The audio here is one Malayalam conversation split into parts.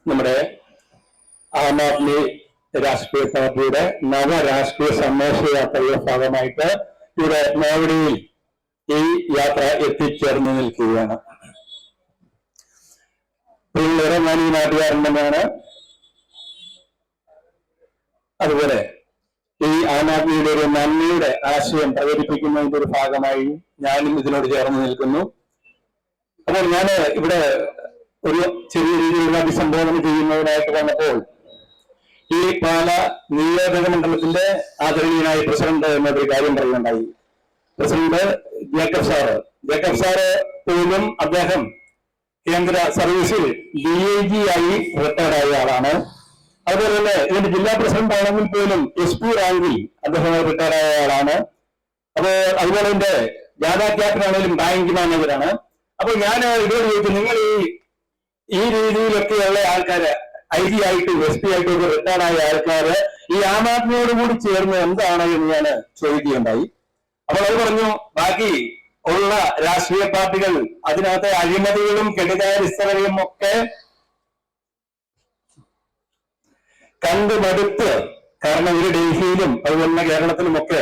നമ്മുടെ ആം ആദ്മി രാഷ്ട്രീയ പാർട്ടിയുടെ നവരാഷ്ട്രീയ സന്ദേശയാത്രയുടെ ഭാഗമായിട്ട് ഇവിടെ നോയിഡയിൽ ഈ യാത്ര എത്തിച്ചേർന്ന് നിൽക്കുകയാണ്. പിള്ളേരെ ഞാൻ ഈ നാട്ടുകാരൻ തന്നെയാണ്. അതുപോലെ ഈ ആം ആദ്മിയുടെ ഒരു നന്ദിയുടെ ആശയം പ്രകടിപ്പിക്കുന്നതിന്റെ ഒരു ഭാഗമായി ഞാനും ഇതിനോട് ചേർന്ന് നിൽക്കുന്നു. അപ്പോൾ ഞാൻ ഇവിടെ ഒരു ചെറിയ രീതിയിലുള്ള അഭിസംബോധന ചെയ്യുന്നതിനായിട്ട് വന്നപ്പോൾ ഈ പാല നിയോജക മണ്ഡലത്തിന്റെ ആദരണീയനായ പ്രസിഡന്റ് എന്നൊരു കാര്യം പറയുന്നുണ്ടായി. പ്രസിഡന്റ് ജേക്കബ് സാറ് പോലും അദ്ദേഹം കേന്ദ്ര സർവീസിൽ DIG ആയി റിട്ടയർഡായ ആളാണ്. അതുപോലെ തന്നെ ഇതിന്റെ ജില്ലാ പ്രസിഡന്റ് ആണെങ്കിൽ പോലും SP റാങ്കിൽ അദ്ദേഹം റിട്ടയർഡായ ആളാണ്. അപ്പോൾ അതുപോലെ എന്റെ ജാഥാ ക്യാപ്റ്റൻ ആണെങ്കിലും ബാങ്ക് മാനേജറാണ്. അപ്പോൾ ഞാൻ ഇവരോട് ചോദിച്ചു, നിങ്ങൾ ഈ രീതിയിലൊക്കെയുള്ള ആൾക്കാര് IG ആയിട്ടും SP ആയിട്ടും ഒക്കെ റിട്ടയർഡായ ആൾക്കാര് ഈ ആം ആദ്മിയോട് കൂടി ചേർന്ന് എന്താണ് എന്ന് ഞാൻ ചോദിക്കുകയുണ്ടായി. അപ്പോൾ അത് പറഞ്ഞു, ബാക്കി ഉള്ള രാഷ്ട്രീയ പാർട്ടികൾ അതിനകത്തെ അഴിമതികളും കെടുകാര്യസ്ഥതയും ഒക്കെ കണ്ടുമടുത്ത്, കാരണം ഇവര് ഡൽഹിയിലും അതുപോലെ കേരളത്തിലുമൊക്കെ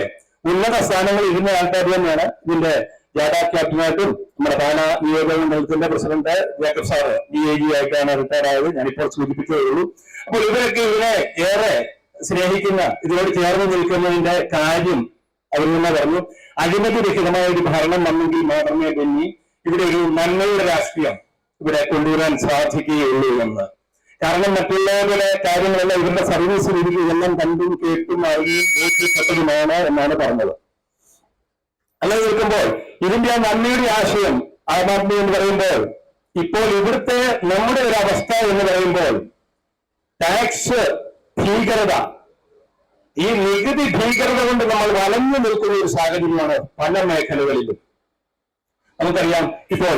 ഉന്നത സ്ഥാനങ്ങളിൽ ഇരുന്ന ആൾക്കാർ തന്നെയാണ്. ഇതിന്റെ ജാഥാ ക്യാപ്റ്റനായിട്ടും നമ്മുടെ പാല നിയോജക മണ്ഡലത്തിന്റെ പ്രസിഡന്റ് ജേക്കബ് സാറ് DIG ആയിട്ടാണ് റിട്ടയർ ആയത്. ഞാനിപ്പോൾ സൂചിപ്പിച്ചതേ ഉള്ളൂ. അപ്പോൾ ഇവരൊക്കെ ഇതിനെ ഏറെ സ്നേഹിക്കുന്ന, ഇതിനോട് ചേർന്ന് നിൽക്കുന്നതിന്റെ കാര്യം അവർ തന്നെ പറഞ്ഞു. അഴിമതി രഹിതമായ ഒരു ഭരണം വന്നെങ്കിൽ മാത്രമേ തന്നെ ഇവിടെ ഒരു നന്മയുടെ രാഷ്ട്രീയം ഇവിടെ കൊണ്ടുവരാൻ സാധിക്കുകയുള്ളൂ എന്ന്. കാരണം മറ്റുള്ളവരുടെ കാര്യങ്ങളെല്ലാം ഇവരുടെ സർവീസിൽ ഇരിക്കുകയെല്ലാം കണ്ടും കേട്ടും അറിയും ബോധ്യപ്പെട്ടതുമാണ് എന്നാണ് പറഞ്ഞത്. അങ്ങനെ നിൽക്കുമ്പോൾ ഇതിന്റെ ആ നന്ദിയുടെ ആശയം ആം ആദ്മി എന്ന് പറയുമ്പോൾ, ഇപ്പോൾ ഇവിടുത്തെ നമ്മുടെ ഒരു അവസ്ഥ എന്ന് പറയുമ്പോൾ ടാക്സ് ഭീകരത, ഈ നികുതി ഭീകരത കൊണ്ട് നമ്മൾ വലഞ്ഞു നിൽക്കുന്ന ഒരു സാഹചര്യമാണ് പല മേഖലകളിലും. നമുക്കറിയാം, ഇപ്പോൾ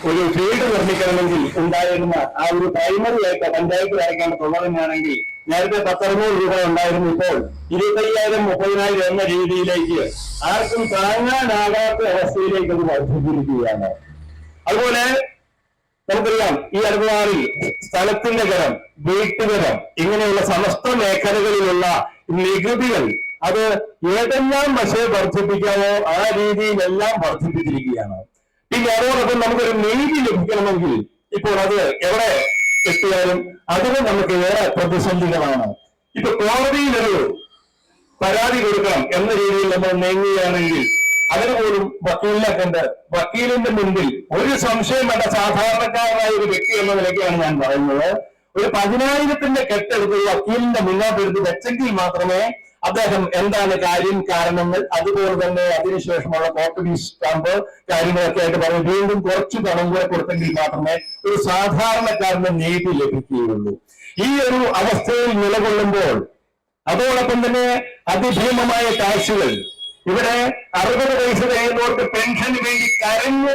ഒരു വീട് നിർമ്മിക്കണമെങ്കിൽ ഉണ്ടായിരുന്ന ആ ഒരു പ്രൈമറി ആയിട്ട് പഞ്ചായത്ത് അടയ്ക്കേണ്ടതുള്ളതിനാണെങ്കിൽ നേരത്തെ 1,600 രൂപ ഉണ്ടായിരുന്നു. ഇപ്പോൾ 25,000 30,000 എന്ന രീതിയിലേക്ക് ആർക്കും താങ്ങാനാകാത്ത അവസ്ഥയിലേക്ക് അത് വർദ്ധിച്ചിരിക്കുകയാണ്. അതുപോലെ നമുക്കറിയാം, ഈ അടുത്തനാളിൽ സ്ഥലത്തിന്റെ കരം, വീട്ടുകരം, ഇങ്ങനെയുള്ള സമസ്ത മേഖലകളിലുള്ള നികുതികൾ അത് ഏതെല്ലാം വശം വർദ്ധിപ്പിക്കാമോ ആ രീതിയിലെല്ലാം വർദ്ധിപ്പിച്ചിരിക്കുകയാണ്. പിന്നെ അതോടൊപ്പം നമുക്കൊരു നീതി ലഭിക്കണമെങ്കിൽ ഇപ്പോൾ അത് എവിടെ എത്തിയാലും അതിന് നമുക്ക് ഏറെ പ്രതിസന്ധികളാണ്. ഇപ്പൊ കോടതിയിലൊരു പരാതി കൊടുക്കണം എന്ന രീതിയിൽ നമ്മൾ നീങ്ങുകയാണെങ്കിൽ അതിന് പോലും വക്കീലിനെ കൊണ്ട് വക്കീലിന്റെ മുൻപിൽ ഒരു സംശയം വേണ്ട, സാധാരണക്കാരനായ ഒരു വ്യക്തി എന്ന നിലയ്ക്കാണ് ഞാൻ പറയുന്നത്, ഒരു 10,000-ന്റെ കെട്ടെടുത്ത് വക്കീലിന്റെ മുന്നോട്ടെടുത്ത് വെച്ചെങ്കിൽ മാത്രമേ അദ്ദേഹം എന്താണ് കാര്യം, കാരണങ്ങൾ, അതുപോലെ തന്നെ അതിനുശേഷമുള്ള കോർട്ട് സ്റ്റാമ്പ് കാര്യങ്ങളൊക്കെ ആയിട്ട് പറഞ്ഞ് വീണ്ടും കുറച്ച് പണം കൂടെ കൊടുത്തെങ്കിൽ മാത്രമേ ഒരു സാധാരണക്കാരന് നീതി ലഭിക്കുകയുള്ളൂ. ഈ ഒരു അവസ്ഥയിൽ നിലകൊള്ളുമ്പോൾ അതോടൊപ്പം തന്നെ അതിഭീമമായ ടാക്സുകൾ, ഇവിടെ 60 പൈസ കഴിയുന്നവർക്ക് പെൻഷന് വേണ്ടി കരഞ്ഞ്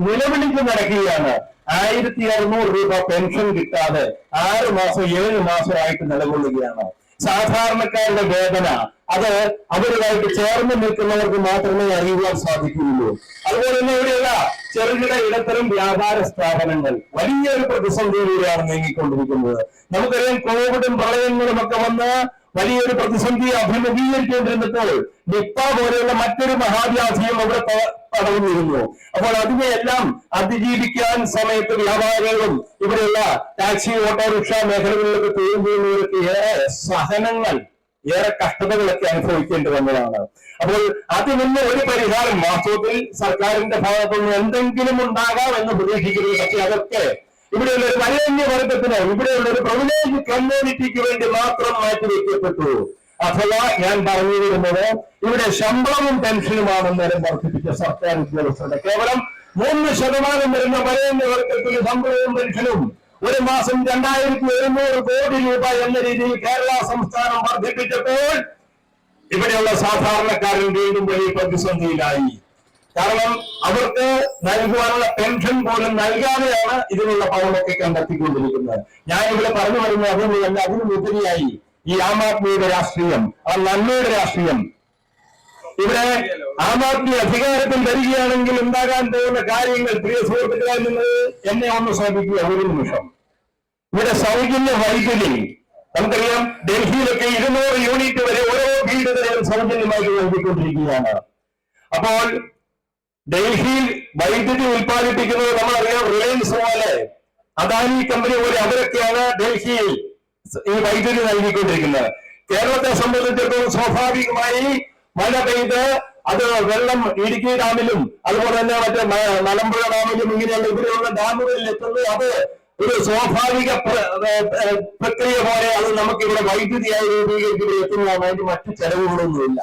നിലവിളിച്ച് നടക്കുകയാണ്. 1,600 രൂപ പെൻഷൻ കിട്ടാതെ 6 മാസം 7 മാസമായിട്ട് നിലകൊള്ളുകയാണ്. സാധാരണക്കാരുടെ വേദന അത് അവരുമായിട്ട് ചേർന്ന് നിൽക്കുന്നവർക്ക് മാത്രമേ അറിയുവാൻ സാധിക്കുകയുള്ളൂ. അതുപോലെ തന്നെ ഇവിടെയുള്ള ചെറുകിട ഇടത്തരം വ്യാപാര സ്ഥാപനങ്ങൾ വലിയൊരു പ്രതിസന്ധിയിലൂടെയാണ് നീങ്ങിക്കൊണ്ടിരിക്കുന്നത്. നമുക്കറിയാം, കോവിഡും പ്രളയങ്ങളും ഒക്കെ വന്ന് വലിയൊരു പ്രതിസന്ധിയെ അഭിമുഖീകരിച്ചുകൊണ്ടിരുന്നപ്പോൾ നിപ്പ പോലെയുള്ള മറ്റൊരു മഹാവ്യാധിയും അവിടെ പടർന്നിരുന്നു. അപ്പോൾ അതിനെയെല്ലാം അതിജീവിക്കാൻ സമയത്ത് വ്യാപാരികളും ഇവിടെയുള്ള ടാക്സി ഓട്ടോറിക്ഷ മേഖലകളിലൊക്കെ തൊഴിൽ ചെയ്യുന്നവർക്ക് ഏറെ സഹനങ്ങൾ, ഏറെ കഷ്ടതകളൊക്കെ അനുഭവിക്കേണ്ടി വന്നതാണ്. അപ്പോൾ അതിനുള്ള ഒരു പരിഹാരം വാസ്തവത്തിൽ സർക്കാരിന്റെ ഭാഗത്തുനിന്ന് എന്തെങ്കിലും ഉണ്ടാകാം എന്ന് പ്രതീക്ഷിക്കുന്നത്. പക്ഷെ അതൊക്കെ ഇവിടെയുള്ള ഒരു വരേണ്യവർഗത്തിന്, ഇവിടെയുള്ള ഒരു പ്രിവിലേജ് കമ്മ്യൂണിറ്റിക്ക് വേണ്ടി മാത്രം മാറ്റിവെക്കപ്പെട്ടു. അഥവാ ഞാൻ പറഞ്ഞു വരുന്നത്, ഇവിടെ ശമ്പളവും പെൻഷനുമാണ് നേരം വർദ്ധിപ്പിച്ച സർക്കാർ ഉദ്യോഗസ്ഥരുടെ കേവലം 3% വരുന്ന വരേണ്യവർഗത്തിന് ശമ്പളവും പെൻഷനും ഒരു മാസം 2,700 കോടി രൂപ എന്ന രീതിയിൽ കേരള സംസ്ഥാനം വർദ്ധിപ്പിച്ചപ്പോൾ ഇവിടെയുള്ള സാധാരണക്കാരൻ വീണ്ടും വലിയ പ്രതിസന്ധിയിലായി. കാരണം അവർക്ക് നൽകുവാനുള്ള പെൻഷൻ പോലും നൽകാതെയാണ് ഇതിനുള്ള പണമൊക്കെ കണ്ടെത്തിക്കൊണ്ടിരിക്കുന്നത്. ഞാൻ ഇവിടെ പറഞ്ഞു വരുന്നത് അതൊന്നുമല്ല, അതിനുപരിയായി ഈ ആം ആദ്മിയുടെ രാഷ്ട്രീയം, ആ നന്മയുടെ രാഷ്ട്രീയം, ഇവിടെ ആം ആദ്മി അധികാരത്തിൽ വരികയാണെങ്കിൽ ഉണ്ടാകാൻ പോകുന്ന കാര്യങ്ങൾ, പ്രിയ സുഹൃത്തുക്കളായി നിങ്ങൾ എന്നെ ഒന്ന് ശ്രമിക്കുക ഒരു നിമിഷം. ഇവിടെ സൗജന്യ വൈദ്യുതി നമുക്കറിയാം. ഡൽഹിയിലൊക്കെ 200 യൂണിറ്റ് വരെ ഓരോ വീടുകളിലും സൗജന്യമായിട്ട് നൽകിക്കൊണ്ടിരിക്കുകയാണ്. അപ്പോൾ ഡൽഹിയിൽ വൈദ്യുതി ഉൽപ്പാദിപ്പിക്കുന്നത് നമ്മളറിയാം റിലയൻസ് പോലെ, അദാനി കമ്പനി പോലെ അവരൊക്കെയാണ് ഡൽഹിയിൽ ഈ വൈദ്യുതി നൽകിക്കൊണ്ടിരിക്കുന്നത്. കേരളത്തെ സംബന്ധിച്ചിടത്തോളം സ്വാഭാവികമായി മഴ പെയ്ത് അത് വെള്ളം ഇടുക്കി ഡാമിലും അതുപോലെ തന്നെ മറ്റേ മലമ്പുഴ ഡാമിലും ഇങ്ങനെയുള്ള ഇവിടെയുള്ള ഡാമുകളിൽ എത്തുന്നത് അത് ഒരു സ്വാഭാവിക പ്രക്രിയ പോലെ അത് നമുക്ക് ഇവിടെ വൈദ്യുതിയായി രൂപീകരിച്ച് എത്തുന്നതാണ്. അതിന് മറ്റു ചെലവുകളൊന്നുമില്ല.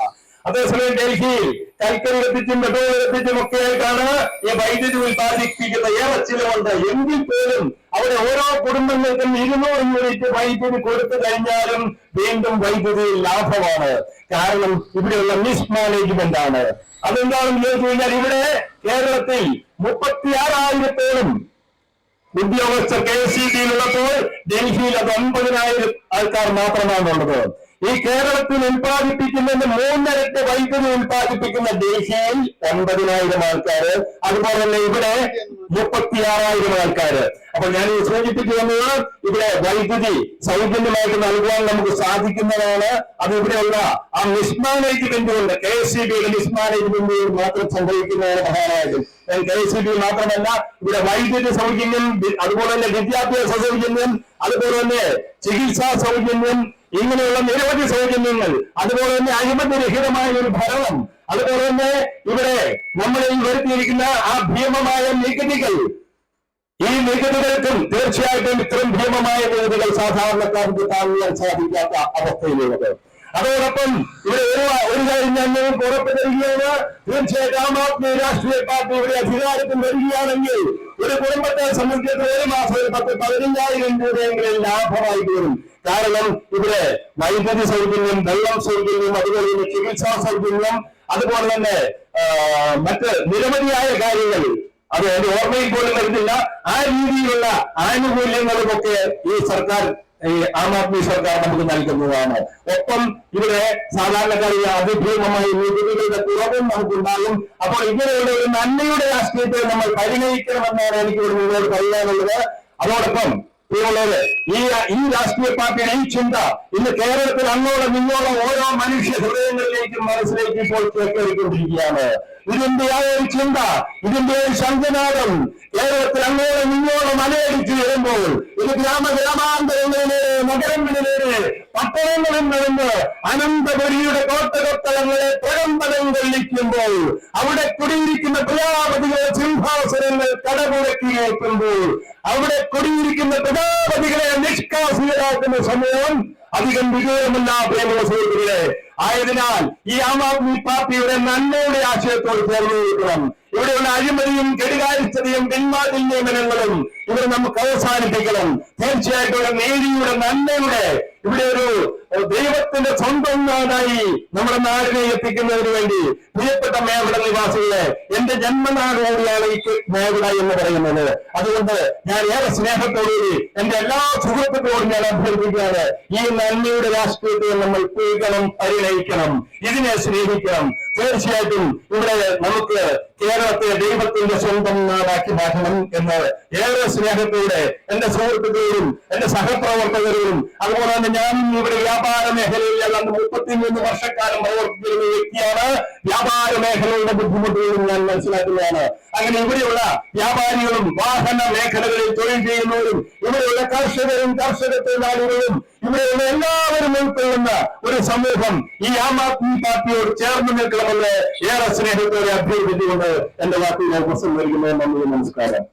അതേസമയം ഡൽഹിയിൽ കൽക്കരി കത്തിച്ചും പെട്രോൾ കത്തിച്ചും ഒക്കെ ആയിട്ടാണ് ഈ വൈദ്യുതി ഉൽപ്പാദിപ്പിക്കുന്ന ഏറെ ചിലവുണ്ട്. എങ്കിൽ പോലും അവിടെ ഓരോ കുടുംബങ്ങൾക്കും 200 യൂണിറ്റ് വൈദ്യുതി കൊടുത്തു കഴിഞ്ഞാലും വീണ്ടും വൈദ്യുതി ലാഭമാണ്. കാരണം ഇവിടെയുള്ള മിസ്മാനേജ്മെന്റ് ആണ്. അതെന്താണെന്ന് ചോദിച്ചു കഴിഞ്ഞാൽ ഇവിടെ കേരളത്തിൽ 36,000-ഓളം ഉദ്യോഗസ്ഥർ KSEB-യിലുള്ളപ്പോൾ ഡൽഹിയിൽ അത് 9,000 ആൾക്കാർ മാത്രമാണുള്ളത്. ഈ കേരളത്തിൽ ഉൽപ്പാദിപ്പിക്കുന്നതിന് 3 ഇരട്ടി വൈദ്യുതി ഉൽപ്പാദിപ്പിക്കുന്ന ഡൽഹിയിൽ 9,000 ആൾക്കാര്, അതുപോലെ തന്നെ ഇവിടെ 36,000 ആൾക്കാര്. അപ്പൊ ഞാൻ സൂചിപ്പിച്ചു വന്നത് ഇവിടെ വൈദ്യുതി സൗജന്യമായിട്ട് നൽകുവാൻ നമുക്ക് സാധിക്കുന്നതാണ്. അത് ഇവിടെയുള്ള ആ മിസ്മാനേജ്മെന്റ് കൊണ്ട് KSEB-യുടെ മിസ്മാനേജ്മെന്റ് മാത്രം സംഭവിക്കുന്നതാണ് പ്രധാനമായിട്ടും. KSEB മാത്രമല്ല, ഇവിടെ വൈദ്യുതി സൗജന്യം, അതുപോലെ തന്നെ വിദ്യാഭ്യാസ സൗജന്യം, അതുപോലെ തന്നെ ചികിത്സാ സൗജന്യം, ഇങ്ങനെയുള്ള നിരവധി സൗജന്യങ്ങൾ, അതുപോലെ തന്നെ അഴിമതിരഹിതമായ ഒരു ഭരണം, അതുപോലെ തന്നെ ഇവിടെ നമ്മളിൽ വരുത്തിയിരിക്കുന്ന ആ ഭീമമായ നികുതികൾ, ഈ നികുതികൾക്കും തീർച്ചയായിട്ടും ഇത്രയും ഭീമമായ നികുതികൾ സാധാരണക്കാർക്ക് താങ്ങാൻ സാധിക്കാത്ത അവസ്ഥയിലുള്ളത്. അതോടൊപ്പം ഇവിടെ ഒരു കാര്യം ഞാൻ നിങ്ങൾക്ക് ഉറപ്പ് തരികയാണ്, തീർച്ചയായിട്ടും ആം ആദ്മി രാഷ്ട്രീയ പാർട്ടി ഇവിടെ അധികാരത്തിൽ വരികയാണെങ്കിൽ ഒരു കുടുംബത്തെ സംബന്ധിച്ച് ഒരു മാസം 10-15,000 രൂപയെങ്കിലും ലാഭമായി വരും. കാരണം ഇവിടെ വൈദ്യുതി സൗജന്യം, വെള്ളം സൗജന്യം, അതുപോലെ തന്നെ ചികിത്സാ സൗജന്യം, അതുപോലെ തന്നെ മറ്റ് നിരവധിയായ കാര്യങ്ങൾ, അത് എന്റെ ഓർമ്മയിൽ പോലും വരുന്നില്ല. ആ രീതിയിലുള്ള ആനുകൂല്യങ്ങളുമൊക്കെ ഈ സർക്കാർ, ഈ ആം ആദ്മി സർക്കാർ നമുക്ക് നൽകുന്നതാണ്. ഒപ്പം ഇവിടെ സാധാരണക്കാരിൽ അതിഭീമമായ നികുതികളുടെ കുറവും നമുക്കുണ്ടാകും. അപ്പോൾ ഇങ്ങനെയുള്ള ഒരു നന്മയുടെ രാഷ്ട്രീയത്തെ നമ്മൾ പരിഗണിക്കണമെന്നാണ് എനിക്ക് ഇവിടെ നിങ്ങളോട് പറയാനുള്ളത്. അതോടൊപ്പം പ്രിയമുള്ളവര്, ഈ രാഷ്ട്രീയ പാർട്ടിയുടെ ഈ ചിന്ത ഇന്ന് കേരളത്തിൽ അങ്ങോളം ഇങ്ങോളം ഓരോ മനുഷ്യ ഹൃദയങ്ങളിലേക്കും മനസ്സിലേക്ക് ഇപ്പോൾ കേൾക്കൊണ്ടിരിക്കുകയാണ്. ഇതിന്റെ ആ ഒരു ചിന്ത, ഇതിന്റെ ഒരു ശംഖനാദം കേരളത്തിൽ അങ്ങോളം ഇങ്ങോളം അലയടിച്ചു വരുമ്പോൾ ഇത് ഗ്രാമാന്തരങ്ങളിലെ, നഗരങ്ങളിലെ, പട്ടണങ്ങളിൽ നിന്ന് അനന്തപുരിയുടെ കോട്ടകൊത്തളങ്ങളെ പ്രകമ്പനം കൊള്ളിക്കുമ്പോൾ, അവിടെ കുടിയിരിക്കുന്ന പ്രജാപതികളെ സിംഹാസനങ്ങൾ കടപുരക്കി കേൾക്കുമ്പോൾ, അവിടെ കുടിയിരിക്കുന്ന പ്രജാപതികളെ നിഷ്കാസിതരാക്കുന്ന സമയം അധികം വിദൂരമല്ല പ്രിയമുള്ള സുഹൃത്തുക്കളെ. ആയതിനാൽ ഈ ആം ആദ്മി പാർട്ടിയുടെ നന്മയുടെ ആശയത്തോട് ചേർന്ന് നിൽക്കണം. ഇവിടെയുള്ള അഴിമതിയും കെടുകാര്യസ്ഥതയും പിന്മാറ്റൽ നിയമനങ്ങളും ഇവിടെ നമുക്ക് അവസാനിപ്പിക്കണം. തീർച്ചയായിട്ടും നീതിയുടെ, നന്മയുടെ, ഇവിടെ ഒരു ദൈവത്തിന്റെ സ്വന്തം നാടായി നമ്മുടെ നാടിനെ എത്തിക്കുന്നതിന് വേണ്ടി പ്രിയപ്പെട്ട മേവിട നിവാസികളെ, എന്റെ ജന്മനാട് കൂടിയാണ് ഈ മേവിട എന്ന് പറയുന്നത്. അതുകൊണ്ട് ഞാൻ ഏറെ സ്നേഹത്തോടുകൂടി എന്റെ എല്ലാ സുഹൃത്തുക്കളോടും ഞാൻ അഭ്യർത്ഥിക്കുകയാണ്, ഈ നന്മയുടെ രാഷ്ട്രീയത്തെ നമ്മൾ പൂക്കണം, പരിഗണിക്കണം, ഇതിനെ സ്നേഹിക്കണം. തീർച്ചയായിട്ടും ഇവിടെ നമുക്ക് കേരളത്തെ ദൈവത്തിന്റെ സ്വന്തം നാടാക്കി മാറ്റണം എന്ന് ഏറെ സ്നേഹത്തോടെ എന്റെ സുഹൃത്തുക്കളോടും എന്റെ സഹപ്രവർത്തകരോടും, അതുപോലെ തന്നെ ഞാനും ഇവിടെ വ്യാപാര മേഖലയിൽ 33 വർഷക്കാലം പ്രവർത്തിച്ചിരുന്ന വ്യക്തിയാണ്. വ്യാപാര മേഖലയുടെ ബുദ്ധിമുട്ടുകളും ഞാൻ മനസ്സിലാക്കുന്നതാണ്. അങ്ങനെ ഇവിടെയുള്ള വ്യാപാരികളും വാഹന മേഖലകളിൽ തൊഴിൽ ചെയ്യുന്നവരും ഇവിടെയുള്ള കർഷകരും കർഷക തൊഴിലാളികളും ഇവിടെയുള്ള എല്ലാവരും ഉൾക്കൊള്ളുന്ന ഒരു സമൂഹം ഈ ആം ആദ്മി പാർട്ടിയോട് ചേർന്ന് നിൽക്കണമെന്ന് ഏറെ സ്നേഹത്തോടെ അഭ്യർത്ഥിച്ചുകൊണ്ട് എന്റെ വാക്കുകൾ അവസരം നൽകുന്നത്. നന്ദി, നമസ്കാരം.